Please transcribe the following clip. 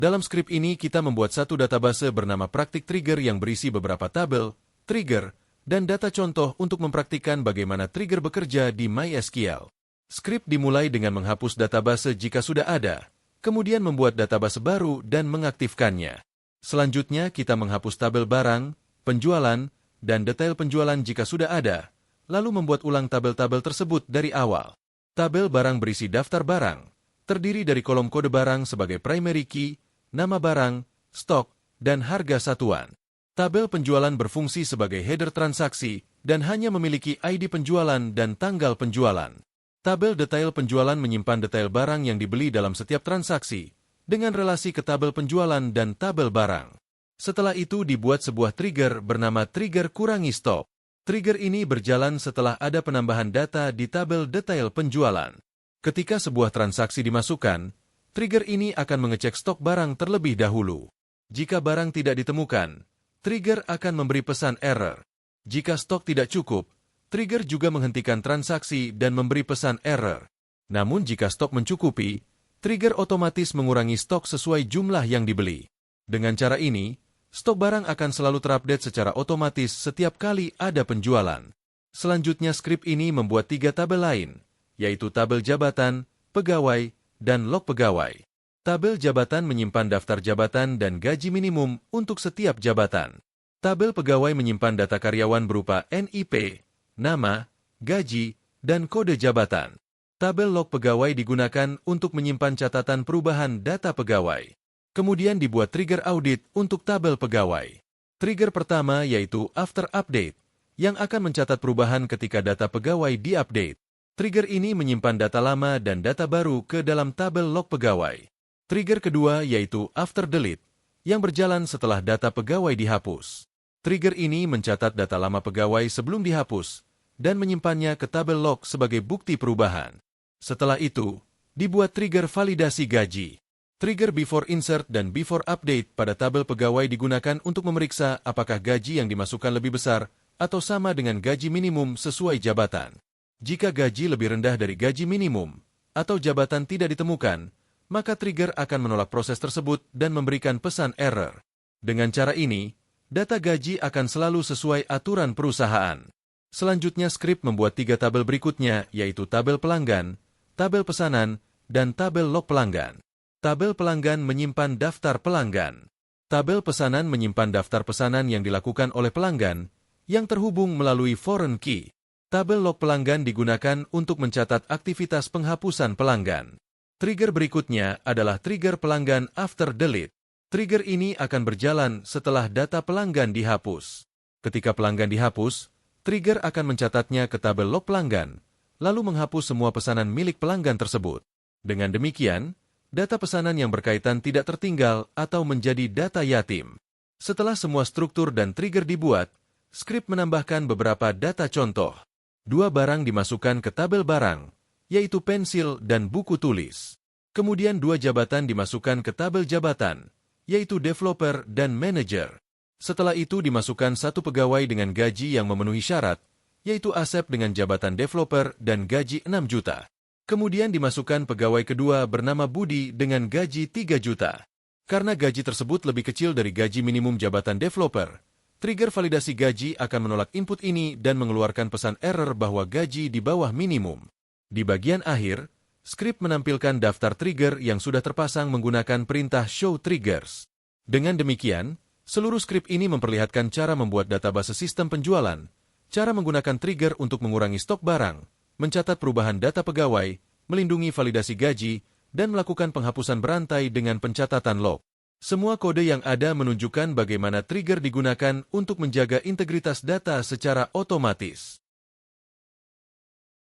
Dalam skrip ini kita membuat satu database bernama praktik trigger yang berisi beberapa tabel, trigger, dan data contoh untuk mempraktikkan bagaimana trigger bekerja di MySQL. Skrip dimulai dengan menghapus database jika sudah ada, kemudian membuat database baru dan mengaktifkannya. Selanjutnya kita menghapus tabel barang, penjualan, dan detail penjualan jika sudah ada, lalu membuat ulang tabel-tabel tersebut dari awal. Tabel barang berisi daftar barang, terdiri dari kolom kode barang sebagai primary key, nama barang, stok, dan harga satuan. Tabel penjualan berfungsi sebagai header transaksi dan hanya memiliki ID penjualan dan tanggal penjualan. Tabel detail penjualan menyimpan detail barang yang dibeli dalam setiap transaksi, dengan relasi ke tabel penjualan dan tabel barang. Setelah itu dibuat sebuah trigger bernama trigger kurangi stok. Trigger ini berjalan setelah ada penambahan data di tabel detail penjualan. Ketika sebuah transaksi dimasukkan, trigger ini akan mengecek stok barang terlebih dahulu. Jika barang tidak ditemukan, trigger akan memberi pesan error. Jika stok tidak cukup, trigger juga menghentikan transaksi dan memberi pesan error. Namun jika stok mencukupi, trigger otomatis mengurangi stok sesuai jumlah yang dibeli. Dengan cara ini, stok barang akan selalu terupdate secara otomatis setiap kali ada penjualan. Selanjutnya skrip ini membuat 3 tabel lain, yaitu tabel jabatan, pegawai, dan log pegawai. Tabel jabatan menyimpan daftar jabatan dan gaji minimum untuk setiap jabatan. Tabel pegawai menyimpan data karyawan berupa NIP, nama, gaji, dan kode jabatan. Tabel log pegawai digunakan untuk menyimpan catatan perubahan data pegawai. Kemudian dibuat trigger audit untuk tabel pegawai. Trigger pertama yaitu after update, yang akan mencatat perubahan ketika data pegawai diupdate. Trigger ini menyimpan data lama dan data baru ke dalam tabel log pegawai. Trigger kedua yaitu after delete, yang berjalan setelah data pegawai dihapus. Trigger ini mencatat data lama pegawai sebelum dihapus, dan menyimpannya ke tabel log sebagai bukti perubahan. Setelah itu, dibuat trigger validasi gaji. Trigger before insert dan before update pada tabel pegawai digunakan untuk memeriksa apakah gaji yang dimasukkan lebih besar atau sama dengan gaji minimum sesuai jabatan. Jika gaji lebih rendah dari gaji minimum atau jabatan tidak ditemukan, maka trigger akan menolak proses tersebut dan memberikan pesan error. Dengan cara ini, data gaji akan selalu sesuai aturan perusahaan. Selanjutnya skrip membuat 3 tabel berikutnya, yaitu tabel pelanggan, tabel pesanan, dan tabel log pelanggan. Tabel pelanggan menyimpan daftar pelanggan. Tabel pesanan menyimpan daftar pesanan yang dilakukan oleh pelanggan yang terhubung melalui foreign key. Tabel log pelanggan digunakan untuk mencatat aktivitas penghapusan pelanggan. Trigger berikutnya adalah trigger pelanggan after delete. Trigger ini akan berjalan setelah data pelanggan dihapus. Ketika pelanggan dihapus, trigger akan mencatatnya ke tabel log pelanggan, lalu menghapus semua pesanan milik pelanggan tersebut. Dengan demikian, data pesanan yang berkaitan tidak tertinggal atau menjadi data yatim. Setelah semua struktur dan trigger dibuat, skrip menambahkan beberapa data contoh. 2 barang dimasukkan ke tabel barang, yaitu pensil dan buku tulis. Kemudian 2 jabatan dimasukkan ke tabel jabatan, yaitu developer dan manager. Setelah itu dimasukkan 1 pegawai dengan gaji yang memenuhi syarat, yaitu Asep dengan jabatan developer dan gaji 6 juta. Kemudian dimasukkan pegawai kedua bernama Budi dengan gaji 3 juta. Karena gaji tersebut lebih kecil dari gaji minimum jabatan developer, trigger validasi gaji akan menolak input ini dan mengeluarkan pesan error bahwa gaji di bawah minimum. Di bagian akhir, skrip menampilkan daftar trigger yang sudah terpasang menggunakan perintah show triggers. Dengan demikian, seluruh skrip ini memperlihatkan cara membuat database sistem penjualan, cara menggunakan trigger untuk mengurangi stok barang, mencatat perubahan data pegawai, melindungi validasi gaji, dan melakukan penghapusan berantai dengan pencatatan log. Semua kode yang ada menunjukkan bagaimana trigger digunakan untuk menjaga integritas data secara otomatis.